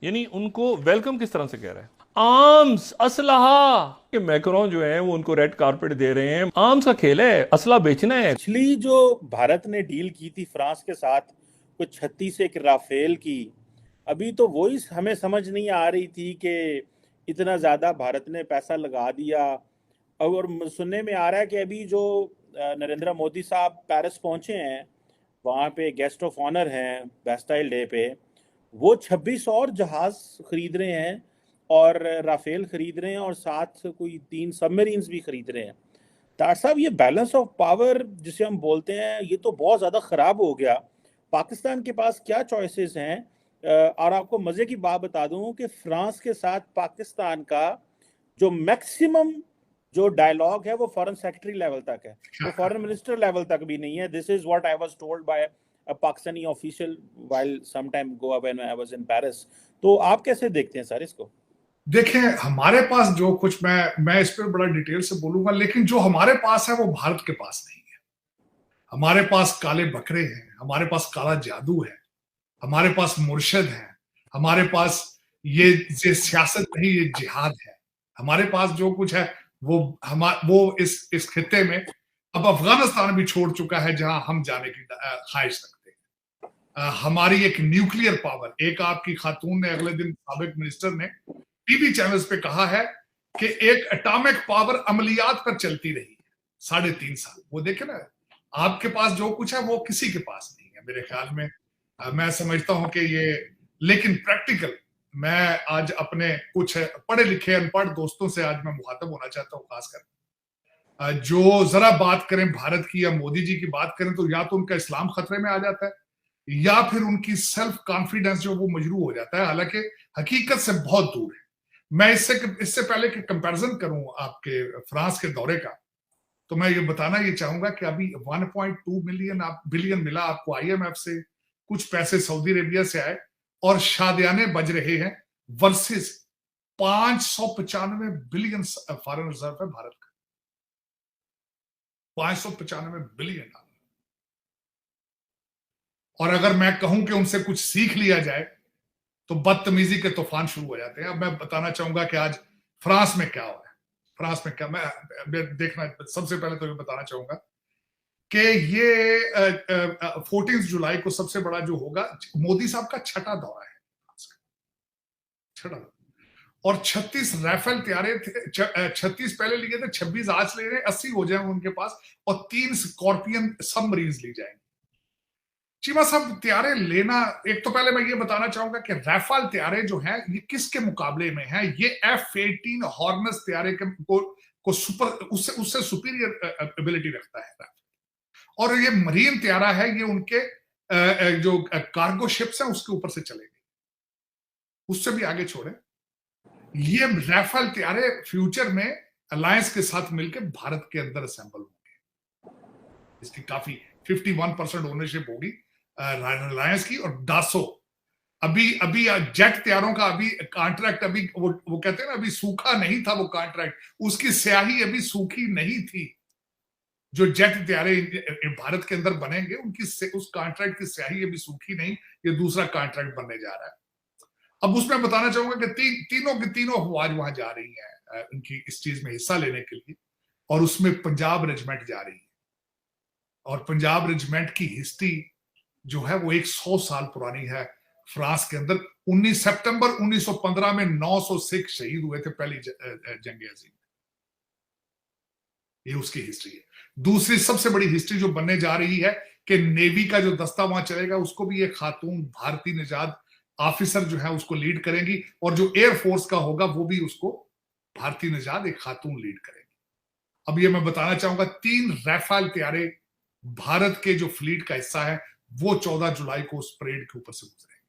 यानी उनको वेलकम किस तरह से कह रहा है? आर्म्स, असलहा, कि मैक्रोन जो है वो उनको रेड कारपेट दे रहे हैं। आर्म्स का खेल है, असला बेचना है। पिछली जो भारत ने डील की थी फ्रांस के साथ, कुछ 36 एक राफेल की, अभी तो वही हमें समझ नहीं आ रही थी कि इतना ज़्यादा भारत ने पैसा लगा दिया। और सुनने में आ रहा है कि अभी जो नरेंद्र मोदी साहब पेरिस पहुंचे हैं, वहाँ पे गेस्ट ऑफ ऑनर हैं बेस्टाइल डे पे, वो 26 और जहाज खरीद रहे हैं और राफेल खरीद रहे हैं और साथ कोई 3 सबमरीन्स भी खरीद रहे हैं। डॉक्टर साहब, ये बैलेंस ऑफ पावर जिसे हम बोलते हैं, ये तो बहुत ज़्यादा ख़राब हो गया। पाकिस्तान के पास क्या चॉइसेस हैं? और आपको मज़े की बात बता दूं कि फ्रांस के साथ पाकिस्तान का जो मैक्सिमम जो डायलॉग है वो फॉरेन सेक्रेटरी लेवल तक है, वो फॉरेन मिनिस्टर लेवल तक भी नहीं है। This is what I was told by a Pakistani official while some time go when I was in Paris. तो आप कैसे देखते हैं सर इसको? देखें, हमारे पास जो कुछ, मैं इस पर बड़ा डिटेल से बोलूंगा, लेकिन जो हमारे पास है वो भारत के पास नहीं है। हमारे पास काले बकरे हैं, हमारे पास काला जादू है, हमारे पास मुर्शद है, हमारे पास ये सियासत नहीं, ये जिहाद है। हमारे पास जो कुछ है वो इस खित्ते में अब अफगानिस्तान भी छोड़ चुका है जहां हम जाने की ख्वाहिश रखते हैं। हमारी एक न्यूक्लियर पावर, एक आपकी खातून ने अगले दिन साबिक मिनिस्टर ने टीवी चैनल्स पे कहा है कि एक एटॉमिक पावर अमलियात पर चलती रही है 3.5 साल। वो देखे ना, आपके पास जो कुछ है वो किसी के पास नहीं है मेरे ख्याल में। मैं समझता हूं कि ये, लेकिन प्रैक्टिकल, मैं आज अपने कुछ पढ़े लिखे अनपढ़ दोस्तों से आज मैं मुखातब होना चाहता हूँ, खासकर जो जरा बात करें भारत की या मोदी जी की बात करें, तो या तो उनका इस्लाम खतरे में आ जाता है या फिर उनकी सेल्फ कॉन्फिडेंस जो वो मजरू हो जाता है, हालांकि हकीकत से बहुत दूर है। मैं इससे पहले कि कंपैरिजन करूं आपके फ्रांस के दौरे का, तो मैं ये बताना ये चाहूंगा कि अभी 1.2 मिलियन बिलियन मिला आपको आईएमएफ से, कुछ पैसे सऊदी अरेबिया से आए और शादियाने बज रहे हैं, वर्सेस 595 बिलियन फॉरेन रिजर्व है भारत का। 595 बिलियन। और अगर मैं कहूं कि उनसे कुछ सीख लिया जाए तो बदतमीजी के तूफान शुरू हो जाते हैं। अब मैं बताना चाहूंगा कि आज फ्रांस में क्या हो रहा है। फ्रांस में क्या, मैं देखना, सबसे पहले तो ये बताना चाहूंगा कि ये 14 जुलाई को सबसे बड़ा जो होगा, मोदी साहब का छठा दौरा है, छठा। और 36 राफेल तैयारे थे, 36 पहले लिए थे, 26 आज ले रहे हैं, 80 हो जाएंगे उनके पास, और 3 स्कॉर्पियन सबमरीन ली जाएंगे। चीमा साहब, त्यारे लेना, एक तो पहले मैं ये बताना चाहूंगा कि राफेल त्यारे जो है ये किसके मुकाबले में है? ये F-18 हॉर्नेस त्यारे को सुपर, उससे उससे सुपीरियर एबिलिटी रखता है। और ये मरीन त्यारा है, ये उनके जो कार्गो शिप्स हैं उसके ऊपर से चलेगी, उससे भी आगे छोड़े। ये राफेल त्यारे फ्यूचर में अलायंस के साथ मिलकर भारत के अंदर असेंबल होंगे। इसकी काफी 51% ओनरशिप होगी रिलायंस की। और डासो, अभी अभी जेट तैयारों का अभी कॉन्ट्रैक्ट, अभी वो कहते हैं ना, अभी सूखा नहीं था वो कॉन्ट्रैक्ट, उसकी स्याही अभी सूखी नहीं थी। जो जेट तैयारे भारत के अंदर बनेंगे उनकी उस कॉन्ट्रैक्ट की स्याही अभी सूखी नहीं, ये दूसरा कॉन्ट्रैक्ट बनने जा रहा है। अब उसमें बताना चाहूंगा कि तीनों की तीनों अफवाज वहां जा रही हैं उनकी इस चीज में हिस्सा लेने के लिए, और उसमें पंजाब रेजिमेंट जा रही है। और पंजाब रेजिमेंट की हिस्ट्री जो है वो 100 साल पुरानी है फ्रांस के अंदर। 19 सितंबर 1915 में 900 सिख शहीद हुए थे पहली जंग अजीम। ये उसकी हिस्ट्री है। दूसरी सबसे बड़ी हिस्ट्री जो बनने जा रही है कि नेवी का जो दस्ता वहां चलेगा उसको भी एक खातून भारतीय निजात ऑफिसर जो है उसको लीड करेंगी, और जो एयरफोर्स का होगा वो भी उसको भारतीय निजात एक खातून लीड करेंगी। अब ये मैं बताना चाहूंगा, 3 राफेल तैयारे भारत के जो फ्लीट का हिस्सा है वो 14 जुलाई को उस परेड के ऊपर से गुजरेंगे।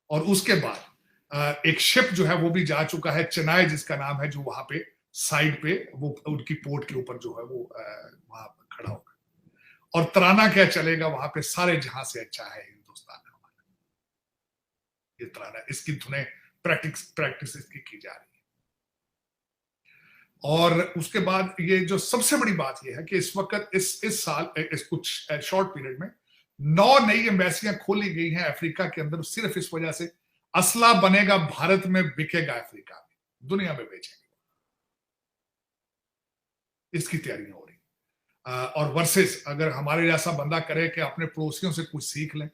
और उसके बाद एक शिप जो है वो भी जा चुका है, चेन्नई जिसका नाम है, जो वहां पे साइड पे वो उनकी पोर्ट के ऊपर जो है वो वहां खड़ा होगा। और तराना क्या चलेगा वहां पे, सारे जहां से अच्छा है हिंदुस्तान हमारा, ये तराना, इसकी धुनें प्रैक्टिस इसकी की जा रही है। और उसके बाद ये जो सबसे बड़ी बात ये है कि इस वक्त इस साल इस कुछ शॉर्ट पीरियड में 9 नई एम्बेसियां खोली गई हैं अफ्रीका के अंदर, सिर्फ इस वजह से असला बनेगा भारत में, बिकेगा अफ्रीका में, दुनिया में बेचेंगे। इसकी तैयारियां हो रही। और वर्सेस अगर हमारे जैसा बंदा करे कि अपने पड़ोसियों से कुछ सीख लें,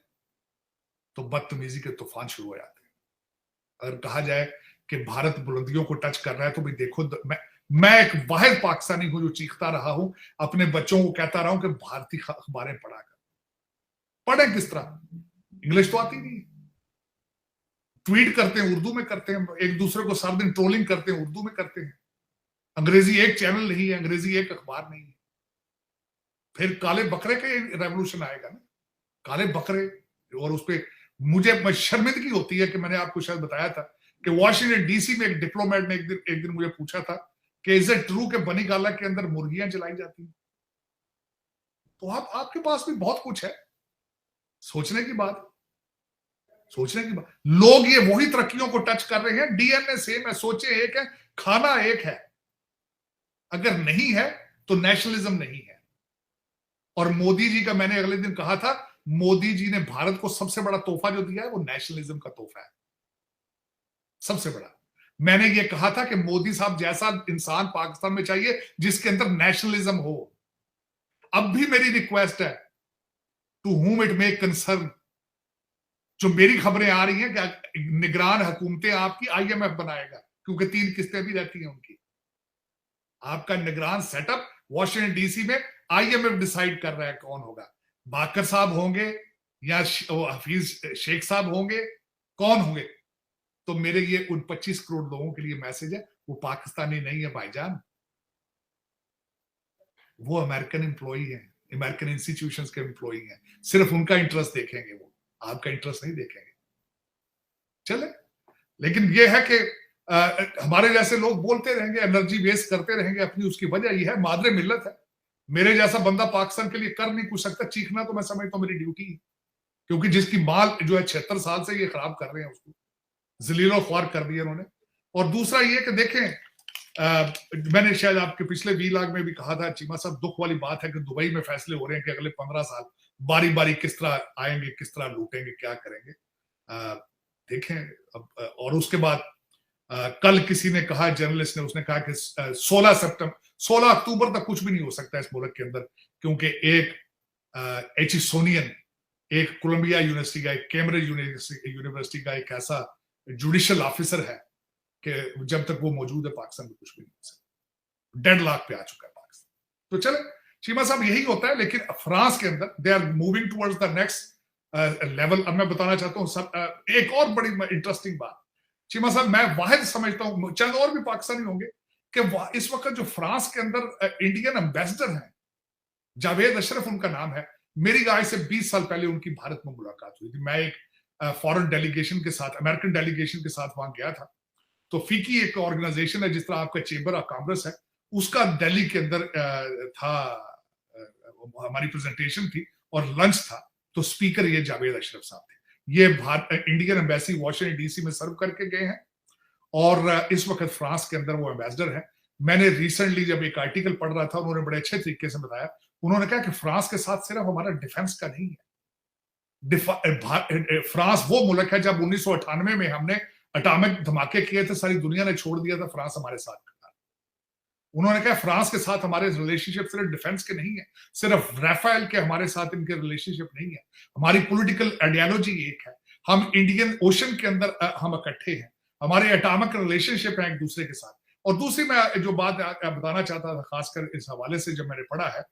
तो बदतमीजी के तूफान शुरू हो जाते हैं। अगर कहा जाए कि भारत बुलंदियों को टच कर रहा है, तो भाई देखो, मैं एक वाहिद पाकिस्तानी हूं जो चीखता रहा हूं, अपने बच्चों को कहता रहा हूं कि भारतीय अखबारें पढ़ा कर। पढ़े किस तरह? इंग्लिश तो आती नहीं। ट्वीट करते हैं उर्दू में करते हैं, एक दूसरे को सारा दिन ट्रोलिंग करते हैं उर्दू में करते हैं। अंग्रेजी एक चैनल नहीं है, अंग्रेजी एक अखबार नहीं है। फिर काले बकरे का रेवोल्यूशन आएगा ना, काले बकरे। और उस पर मुझे शर्मिंदगी होती है कि मैंने आपको शायद बताया था कि वॉशिंगटन डीसी में एक डिप्लोमेट ने एक दिन मुझे पूछा था कि इज इट ट्रू कि बनीगाला के अंदर मुर्गियां जलाई जाती हैं? तो आपके पास भी बहुत कुछ है, सोचने की बात। लोग ये वही तरक्कियों को टच कर रहे हैं, डीएनए सेम है, सोचे एक है, खाना एक है। अगर नहीं है तो नेशनलिज्म नहीं है। और मोदी जी का मैंने अगले दिन कहा था, मोदी जी ने भारत को सबसे बड़ा तोहफा जो दिया है वो नेशनलिज्म का तोहफा है, सबसे बड़ा। मैंने ये कहा था कि मोदी साहब जैसा इंसान पाकिस्तान में चाहिए जिसके अंदर नेशनलिज्म हो। अब भी मेरी रिक्वेस्ट है, to whom it may concern, जो मेरी खबरें आ रही हैं कि निगरान हुकूमतें आपकी आईएमएफ बनाएगा, क्योंकि 3 किस्तें भी रहती हैं उनकी। आपका निगरान सेटअप वॉशिंगटन डीसी में आईएमएफ डिसाइड कर रहा है कौन होगा। बाकर साहब होंगे या हफीज शेख साहब होंगे, कौन होंगे? तो मेरे ये उन 25 करोड़ लोगों के लिए मैसेज है, वो पाकिस्तानी नहीं है भाईजान, वो अमेरिकन एम्प्लॉई हैं, अमेरिकन इंस्टीट्यूशंस के एम्प्लॉई हैं। सिर्फ उनका इंटरेस्ट देखेंगे, वो आपका इंटरेस्ट नहीं देखेंगे। चले, लेकिन ये है कि हमारे जैसे लोग बोलते रहेंगे, एनर्जी वेस्ट करते रहेंगे अपनी। उसकी वजह यह है, मादरे मिल्लत है। मेरे जैसा बंदा पाकिस्तान के लिए कर नहीं कुछ सकता। चीखना तो मैं समझता हूं मेरी ड्यूटी है, क्योंकि जिसकी माल जो है 76 साल से ये खराब कर रहे हैं, उसको जलीलो ख्वार कर दिया उन्होंने। और दूसरा ये कि देखें, मैंने शायद आपके पिछले वीलॉग में भी कहा था, चीमा साहब, दुख वाली बात है कि दुबई में फैसले हो रहे हैं कि अगले 15 साल बारी बारी किस तरह आएंगे, किस तरह लूटेंगे, क्या करेंगे। देखें अब। और उसके बाद कल किसी ने कहा, जर्नलिस्ट ने, उसने कहा कि 16 अक्टूबर तक कुछ भी नहीं हो सकता इस मुल्क के अंदर, क्योंकि एक एचिसोनियन, एक कोलंबिया यूनिवर्सिटी का, एक कैम्ब्रिज यूनिवर्सिटी का एक ऐसा जुडिशियल ऑफिसर है कि जब तक वो मौजूद है पाकिस्तान में कुछ भी नहीं हो सकता। डेडलॉक पे आ चुका है पाकिस्तान। तो चले चीमा साहब, यही होता है। लेकिन फ्रांस के अंदर they are moving towards the next level. अब मैं बताना चाहता हूँ एक और बड़ी इंटरेस्टिंग बात। चीमा साहब, मैं वाहिद समझता हूँ, चंद और भी पाकिस्तानी होंगे, कि इस वक्त जो फ्रांस के अंदर इंडियन एम्बेसडर हैं, जावेद अशरफ उनका नाम है। मेरी आज से 20 साल पहले उनकी भारत में मुलाकात हुई थी। मैं एक फॉरेन डेलीगेशन के साथ, अमेरिकन डेलीगेशन के साथ वहां गया था। तो फीकी एक ऑर्गेनाइजेशन है, जिस तरह आपका चेंबर ऑफ कॉमर्स है, उसका दिल्ली के अंदर था, हमारी प्रेजेंटेशन थी और लंच था। तो स्पीकर ये जावेद अशरफ साहब थे। ये इंडियन एम्बेसी वॉशिंगटन डीसी में सर्व करके गए हैं और इस वक्त फ्रांस के अंदर वो एम्बेसडर है। मैंने रिसेंटली जब एक आर्टिकल पढ़ रहा था, उन्होंने बड़े अच्छे तरीके से बताया। उन्होंने कहा कि फ्रांस के साथ सिर्फ हमारा डिफेंस का नहीं है। फ्रांस वो मुल्क है, जब 1998 में हमने एटॉमिक धमाके किए थे, सारी दुनिया ने छोड़ दिया था, फ्रांस हमारे साथ था। उन्होंने कहा फ्रांस के साथ हमारे रिलेशनशिप सिर्फ डिफेंस के नहीं है, सिर्फ राफेल के हमारे साथ इनके रिलेशनशिप नहीं है। हमारी पॉलिटिकल आइडियोलॉजी एक है, हम इंडियन ओशन के अंदर हम इकट्ठे हैं, हमारे एटॉमिक रिलेशनशिप है एक दूसरे के साथ। और दूसरी मैं जो बात बताना चाहता था, खासकर इस हवाले से जब मैंने पढ़ा है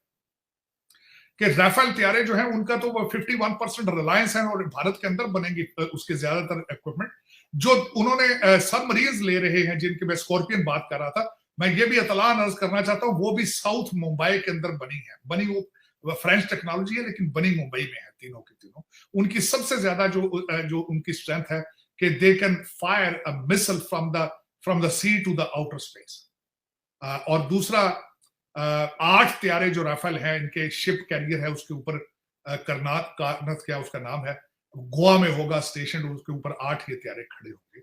कि राफेल तैयारे जो है उनका तो 51% रिलायंस है और भारत के अंदर बनेंगी उसके ज्यादातर इक्विपमेंट। जो उन्होंने सबमरीन्स ले रहे हैं, जिनके मैं स्कॉर्पियन बात कर रहा था, मैं ये भी इतलान अर्ज करना चाहता हूं, वो भी साउथ मुंबई के अंदर बनी है। बनी वो फ्रेंच टेक्नोलॉजी है, लेकिन बनी मुंबई में है, तीनों की तीनों। उनकी सबसे ज्यादा जो उनकी स्ट्रेंथ है कि they can fire a missile from the sea to the outer space. और दूसरा 8 तैयारे जो राफेल है, इनके शिप कैरियर है, उसके ऊपर कारनथ क्या उसका नाम है, गोवा में होगा स्टेशन, उसके ऊपर 8 ये तैयारे खड़े होंगे।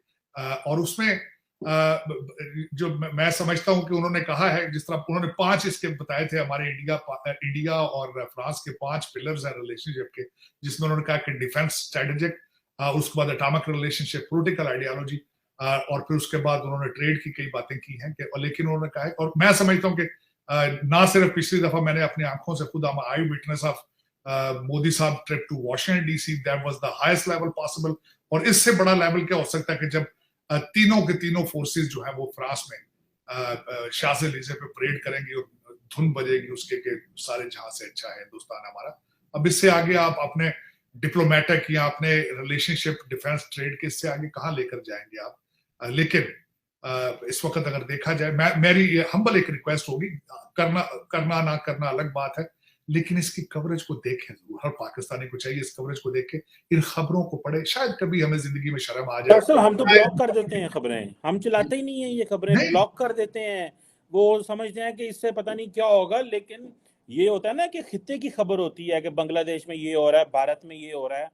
और उसमें जो मैं समझता हूं कि उन्होंने कहा है, जिस तरह उन्होंने 5 इसके बताए थे, हमारे इंडिया और फ्रांस के 5 पिलर्स हैं रिलेशनशिप के, जिसमें उन्होंने कहा कि डिफेंस, स्ट्रेटेजिक, उसके बाद एटॉमिक रिलेशनशिप, पॉलिटिकल आइडियोलॉजी, और फिर उसके बाद उन्होंने ट्रेड की कई बातें की हैं कि, लेकिन उन्होंने कहा है, और मैं समझता हूँ कि ना सिर्फ पिछली दफा मैंने अपनी आंखों से खुद आई विटनेस ऑफ मोदी साहब trip to Washington DC, that was the highest level possible, और इससे बड़ा लेवल क्या हो सकता है कि जब तीनों के तीनों फोर्सेस जो है वो फ्रांस में शाज़-एलिज़े पे परेड करेंगी और धुन बजेगी उसके के सारे जहां से अच्छा है हिंदुस्तान हमारा। अब इससे आगे आप अपने डिप्लोमेटिक या अपने रिलेशनशिप डिफेंस ट्रेड के इससे आगे कहां लेकर जाएंगे आप? लेकिन इस वक्त अगर देखा जाए, मेरी हम्बल एक रिक्वेस्ट होगी, करना ना करना अलग बात है, लेकिन इसकी कवरेज को देखें जरूर। हर पाकिस्तानी को चाहिए इस कवरेज को देख के इन खबरों को पढ़े, शायद कभी हमें जिंदगी में शर्म आ जाए। डॉक्टर साहब, हम तो ब्लॉक कर देते हैं खबरें, हम चलाते ही नहीं है ये खबरें, ब्लॉक कर देते हैं। वो समझते हैं कि इससे पता नहीं क्या होगा, लेकिन ये होता है ना कि खित्ते की खबर होती है कि बांग्लादेश में ये हो रहा है, भारत में ये हो रहा है,